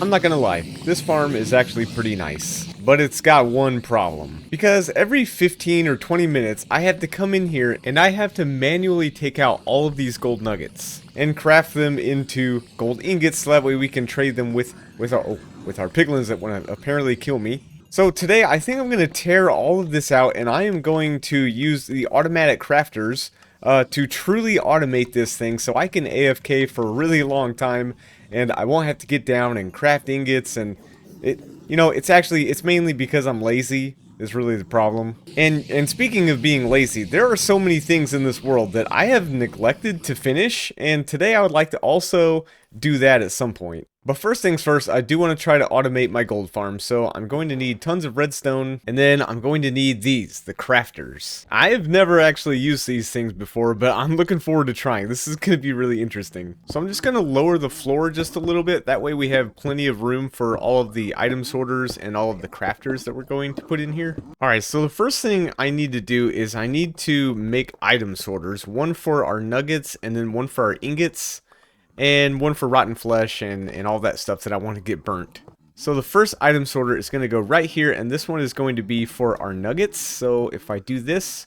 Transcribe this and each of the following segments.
I'm not gonna lie, this farm is actually pretty nice, but it's got one problem. Because every 15 or 20 minutes, I have to come in here and I have to manually take out all of these gold nuggets and craft them into gold ingots so that way we can trade them with our piglins that want to apparently kill me. So today, I think I'm going to tear all of this out and I am going to use the automatic crafters to truly automate this thing so I can AFK for a really long time and I won't have to get down and craft ingots. And it's mainly because I'm lazy is really the problem. And speaking of being lazy, there are so many things in this world that I have neglected to finish, and today I would like to also do that at some point. But first things first, I do want to try to automate my gold farm, so I'm going to need tons of redstone, and then I'm going to need these, the crafters. I have never actually used these things before, but I'm looking forward to trying. This is going to be really interesting. So I'm just going to lower the floor just a little bit, that way we have plenty of room for all of the item sorters and all of the crafters that we're going to put in here. Alright, so the first thing I need to do is I need to make item sorters, one for our nuggets, and then one for our ingots, and one for rotten flesh and all that stuff that I want to get burnt. So the first item sorter is going to go right here, and this one is going to be for our nuggets. So if I do this,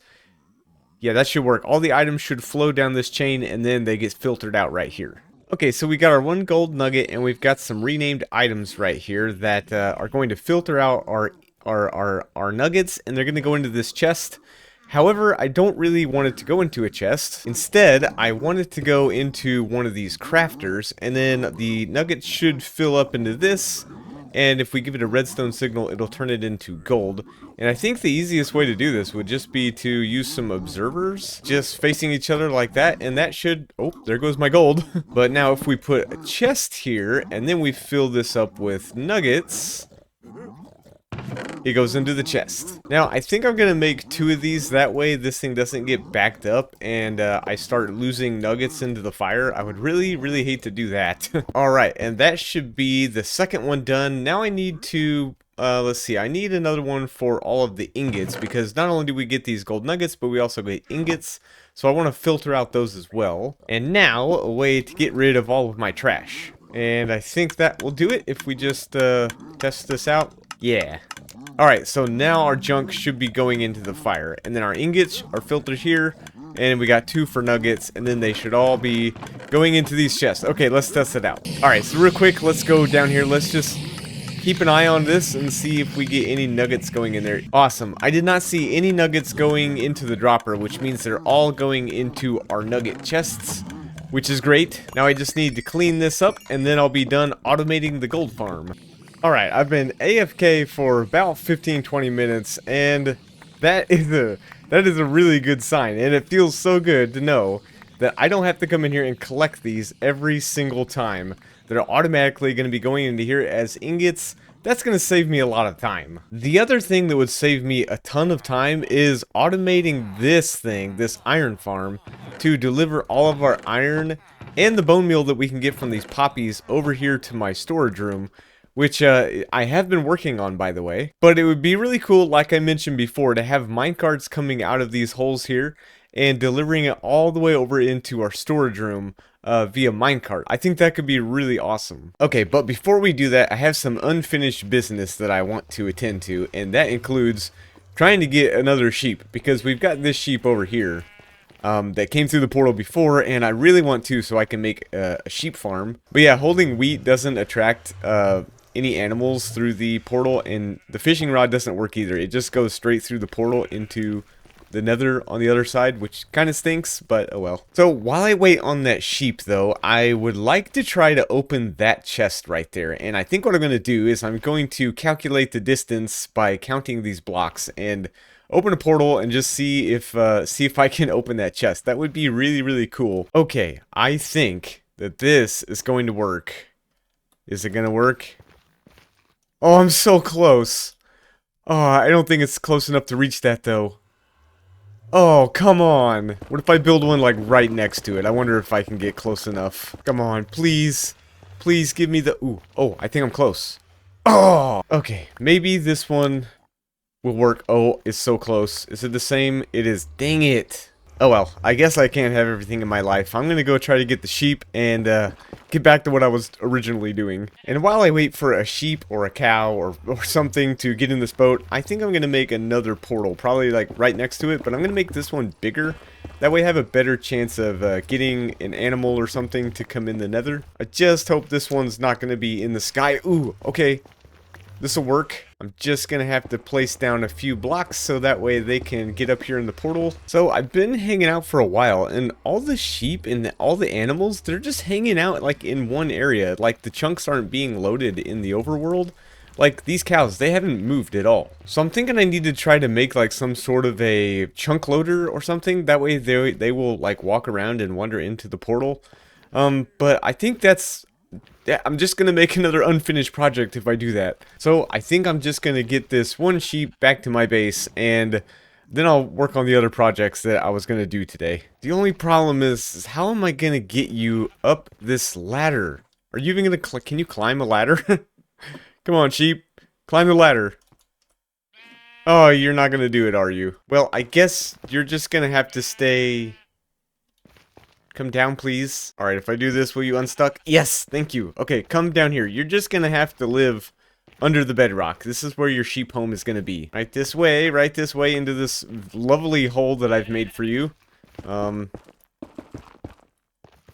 yeah, that should work. All the items should flow down this chain, and then they get filtered out right here. Okay, so we got our one gold nugget, and we've got some renamed items right here that are going to filter out our nuggets, and they're going to go into this chest. However, I don't really want it to go into a chest. Instead, I want it to go into one of these crafters, and then the nugget should fill up into this, and if we give it a redstone signal, it'll turn it into gold. And I think the easiest way to do this would just be to use some observers, just facing each other like that, and that should... oh, there goes my gold. But now if we put a chest here, and then we fill this up with nuggets... it goes into the chest. Now, I think I'm going to make 2 of these. That way, this thing doesn't get backed up and I start losing nuggets into the fire. I would really, really hate to do that. Alright, and that should be the second one done. Now I need to... let's see, I need another one for all of the ingots, because not only do we get these gold nuggets, but we also get ingots. So I want to filter out those as well. And now, a way to get rid of all of my trash. And I think that will do it if we just test this out. Yeah. Alright, so now our junk should be going into the fire. And then our ingots are filtered here. And we got 2 for nuggets. And then they should all be going into these chests. Okay, let's test it out. Alright, so real quick, let's go down here. Let's just keep an eye on this and see if we get any nuggets going in there. Awesome. I did not see any nuggets going into the dropper, which means they're all going into our nugget chests, which is great. Now I just need to clean this up, and then I'll be done automating the gold farm. Alright, I've been AFK for about 15-20 minutes, and that is a really good sign, and it feels so good to know that I don't have to come in here and collect these every single time. They're automatically going to be going into here as ingots. That's going to save me a lot of time. The other thing that would save me a ton of time is automating this thing, this iron farm, to deliver all of our iron and the bone meal that we can get from these poppies over here to my storage room, which I have been working on, by the way. But it would be really cool, like I mentioned before, to have minecarts coming out of these holes here and delivering it all the way over into our storage room via minecart. I think that could be really awesome. Okay, but before we do that, I have some unfinished business that I want to attend to, and that includes trying to get another sheep, because we've got this sheep over here that came through the portal before, and I really want to so I can make a sheep farm. But yeah, holding wheat doesn't attract any animals through the portal, and the fishing rod doesn't work either. It just goes straight through the portal into the nether on the other side, which kind of stinks, but oh well. So while I wait on that sheep though, I would like to try to open that chest right there. And I think what I'm going to do is I'm going to calculate the distance by counting these blocks and open a portal and just see if I can open that chest. That would be really, really cool. Okay, I think that this is going to work. Is it going to work? Oh, I'm so close. Oh, I don't think it's close enough to reach that though. Oh, come on. What if I build one like right next to it? I wonder if I can get close enough. Come on, please. Please give me the... ooh. Oh, I think I'm close. Oh! Okay, maybe this one will work. Oh, it's so close. Is it the same? It is. Dang it. Oh well, I guess I can't have everything in my life. I'm gonna go try to get the sheep and get back to what I was originally doing. And while I wait for a sheep or a cow or something to get in this boat, I think I'm gonna make another portal, probably like right next to it, but I'm gonna make this one bigger. That way I have a better chance of getting an animal or something to come in the nether. I just hope this one's not gonna be in the sky. Ooh, okay. This'll work. I'm just gonna have to place down a few blocks so that way they can get up here in the portal. So I've been hanging out for a while, and all the sheep and all the animals, they're just hanging out like in one area. Like the chunks aren't being loaded in the overworld. Like these cows, they haven't moved at all. So I'm thinking I need to try to make like some sort of a chunk loader or something. That way they will like walk around and wander into the portal. But I think that's... yeah, I'm just gonna make another unfinished project if I do that. So I think I'm just gonna get this one sheep back to my base, and then I'll work on the other projects that I was gonna do today. The only problem is how am I gonna get you up this ladder? Are you even gonna can you climb a ladder? Come on, sheep, climb the ladder. Oh, you're not gonna do it, are you? Well, I guess you're just gonna have to stay... come down, please. Alright, if I do this, will you unstuck? Yes, thank you. Okay, come down here. You're just gonna have to live under the bedrock. This is where your sheep home is gonna be. Right this way into this lovely hole that I've made for you. There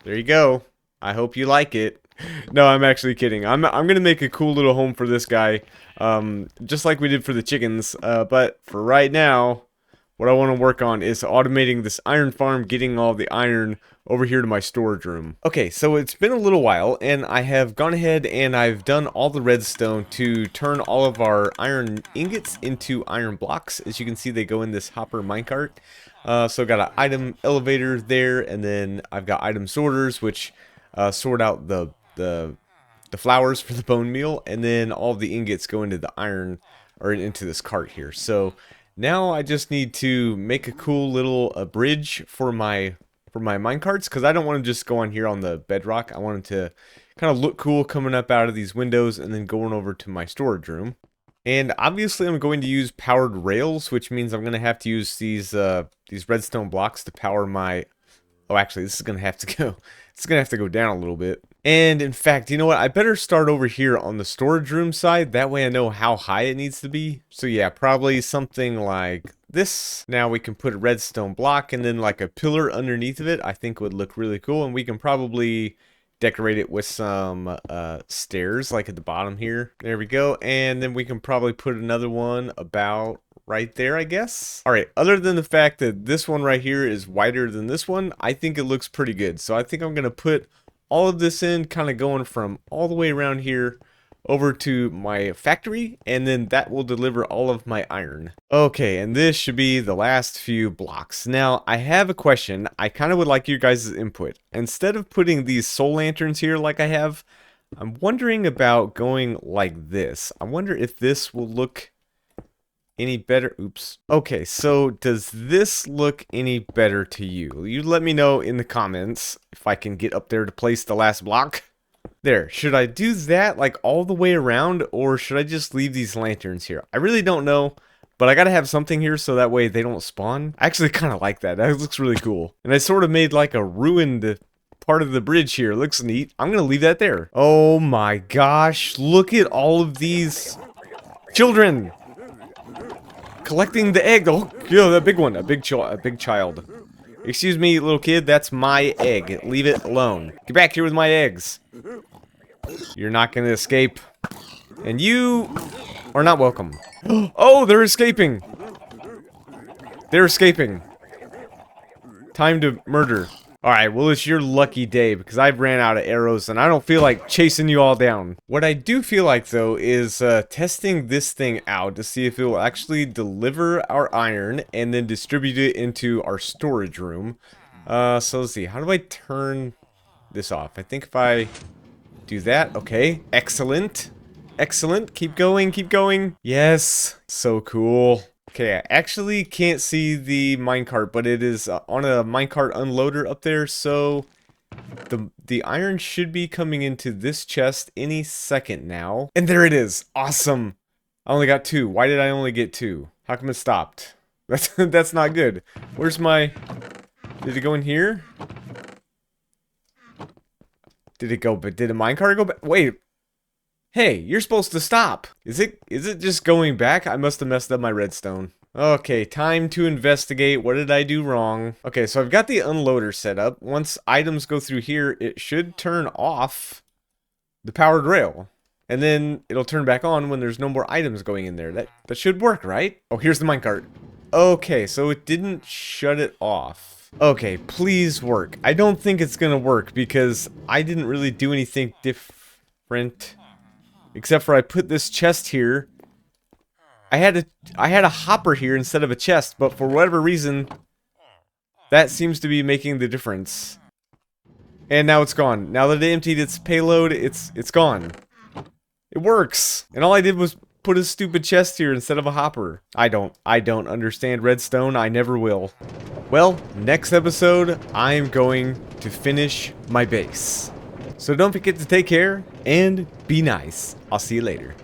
you go. I hope you like it. No, I'm actually kidding. I'm gonna make a cool little home for this guy. Just like we did for the chickens. But for right now, what I want to work on is automating this iron farm, getting all the iron over here to my storage room. Okay, so it's been a little while, and I have gone ahead and I've done all the redstone to turn all of our iron ingots into iron blocks. As you can see, they go in this hopper minecart. So I've got an item elevator there, and then I've got item sorters, which sort out the flowers for the bone meal, and then all the ingots go into the iron, or into this cart here. So now I just need to make a cool little bridge for my minecarts, because I don't want to just go on here on the bedrock. I want it to kind of look cool coming up out of these windows and then going over to my storage room. And obviously I'm going to use powered rails, which means I'm going to have to use these redstone blocks to power my... oh, actually, this is going to have to go... it's going to have to go down a little bit. And in fact, you know what? I better start over here on the storage room side. That way I know how high it needs to be. So yeah, probably something like this. Now we can put a redstone block and then like a pillar underneath of it. I think would look really cool. And we can probably decorate it with some stairs like at the bottom here. There we go. And then we can probably put another one about right there, I guess. All right, other than the fact that this one right here is wider than this one, I think it looks pretty good. So I think I'm gonna put all of this in, kind of going from all the way around here over to my factory, and then that will deliver all of my iron. Okay, and this should be the last few blocks. Now, I have a question. I kind of would like your guys' input. Instead of putting these soul lanterns here like I have, I'm wondering about going like this. I wonder if this will look any better. Oops. Okay, so does this look any better to you? You let me know in the comments if I can get up there to place the last block. There. Should I do that like all the way around, or should I just leave these lanterns here? I really don't know, but I gotta have something here so that way they don't spawn. I actually kind of like that. That looks really cool. And I sort of made like a ruined part of the bridge here. It looks neat. I'm gonna leave that there. Oh my gosh, look at all of these children collecting the egg. Oh, yeah, that big one. A big child. Excuse me, little kid. That's my egg. Leave it alone. Get back here with my eggs. You're not gonna escape. And you are not welcome. Oh, they're escaping. They're escaping. Time to murder. Alright, well, it's your lucky day because I've ran out of arrows and I don't feel like chasing you all down. What I do feel like, though, is testing this thing out to see if it will actually deliver our iron and then distribute it into our storage room. So let's see, how do I turn this off? I think if I do that, okay, excellent. Excellent, keep going, keep going. Yes, so cool. Okay, I actually can't see the minecart, but it is on a minecart unloader up there, so the iron should be coming into this chest any second now. And there it is. Awesome. I only got 2. Why did I only get 2? How come it stopped? That's not good. Where's my... Did it go in here? Did it go, but did a minecart go back? Wait. Hey, you're supposed to stop. Is it just going back? I must have messed up my redstone. Okay, time to investigate. What did I do wrong? Okay, so I've got the unloader set up. Once items go through here, it should turn off the powered rail. And then it'll turn back on when there's no more items going in there. That should work, right? Oh, here's the minecart. Okay, so it didn't shut it off. Okay, please work. I don't think it's gonna work because I didn't really do anything different. Except for I put this chest here. I had a hopper here instead of a chest, but for whatever reason, that seems to be making the difference. And now it's gone. Now that it emptied its payload, it's gone. It works. And all I did was put a stupid chest here instead of a hopper. I don't understand redstone. I never will. Well, next episode, I'm going to finish my base. So don't forget to take care and be nice. I'll see you later.